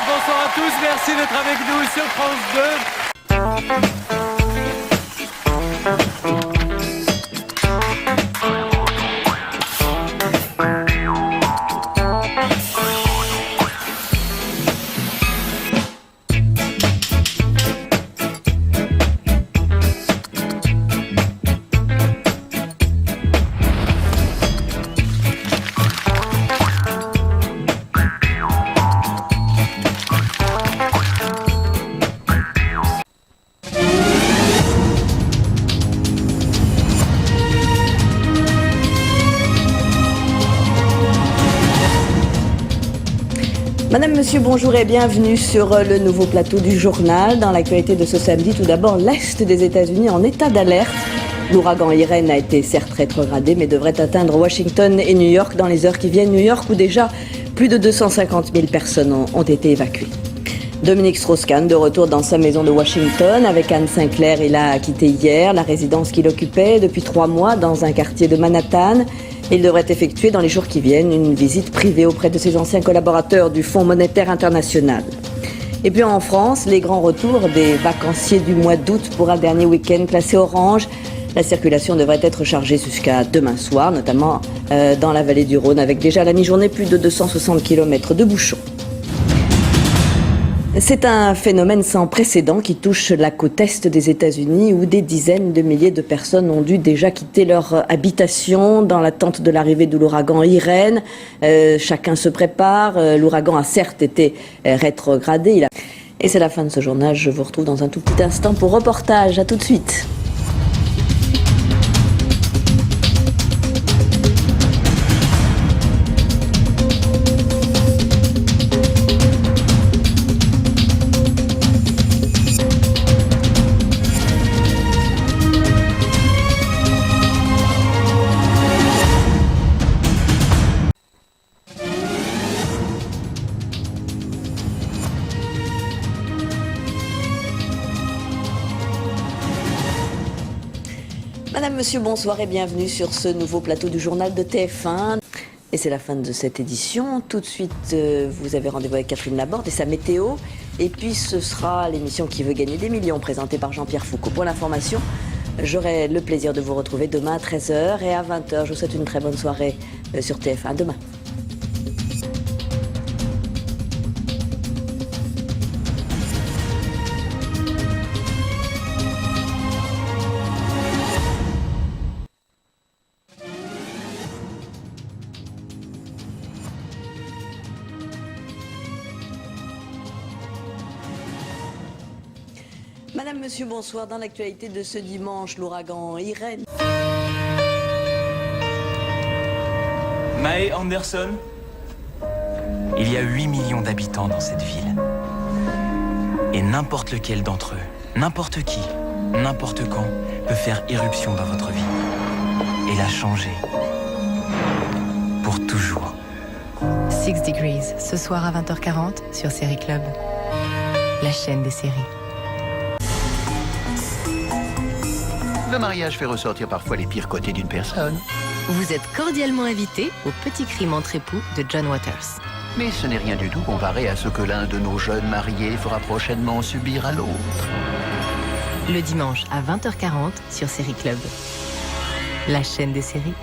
Bonsoir à tous, merci d'être avec nous sur France 2. Madame, Monsieur, bonjour et bienvenue sur le nouveau plateau du journal. Dans l'actualité de ce samedi, tout d'abord, l'Est des États-Unis en état d'alerte. L'ouragan Irene a été certes rétrogradé, mais devrait atteindre Washington et New York dans les heures qui viennent. New York, où déjà plus de 250 000 personnes ont été évacuées. Dominique Strauss-Kahn, de retour dans sa maison de Washington avec Anne Sinclair. Il a quitté hier la résidence qu'il occupait depuis 3 mois dans un quartier de Manhattan. Il devrait effectuer dans les jours qui viennent une visite privée auprès de ses anciens collaborateurs du Fonds monétaire international. Et puis en France, les grands retours des vacanciers du mois d'août pour un dernier week-end classé orange. La circulation devrait être chargée jusqu'à demain soir, notamment dans la vallée du Rhône, avec déjà à la mi-journée plus de 260 km de bouchons. C'est un phénomène sans précédent qui touche la côte est des États-Unis où des dizaines de milliers de personnes ont dû déjà quitter leur habitation dans l'attente de l'arrivée de l'ouragan Irene. Chacun se prépare. L'ouragan a certes été rétrogradé. Et c'est la fin de ce journal. Je vous retrouve dans un tout petit instant pour reportage. À tout de suite. Madame, Monsieur, bonsoir et bienvenue sur ce nouveau plateau du journal de TF1. Et c'est la fin de cette édition. Tout de suite, vous avez rendez-vous avec Catherine Laborde et sa météo. Et puis, ce sera l'émission Qui veut gagner des millions, présentée par Jean-Pierre Foucault. Pour l'information, j'aurai le plaisir de vous retrouver demain à 13h et à 20h. Je vous souhaite une très bonne soirée sur TF1. À demain. Madame, Monsieur, bonsoir. Dans l'actualité de ce dimanche, l'ouragan Irene. Mae Anderson. Il y a 8 millions d'habitants dans cette ville. Et n'importe lequel d'entre eux, n'importe qui, n'importe quand, peut faire irruption dans votre vie. Et la changer. Pour toujours. 6 Degrees, ce soir à 20h40 sur Série Club. La chaîne des séries. Le mariage fait ressortir parfois les pires côtés d'une personne. Vous êtes cordialement invité au Petit crime entre époux de John Waters. Mais ce n'est rien du tout comparé à ce que l'un de nos jeunes mariés fera prochainement subir à l'autre. Le dimanche à 20h40 sur Série Club. La chaîne des séries.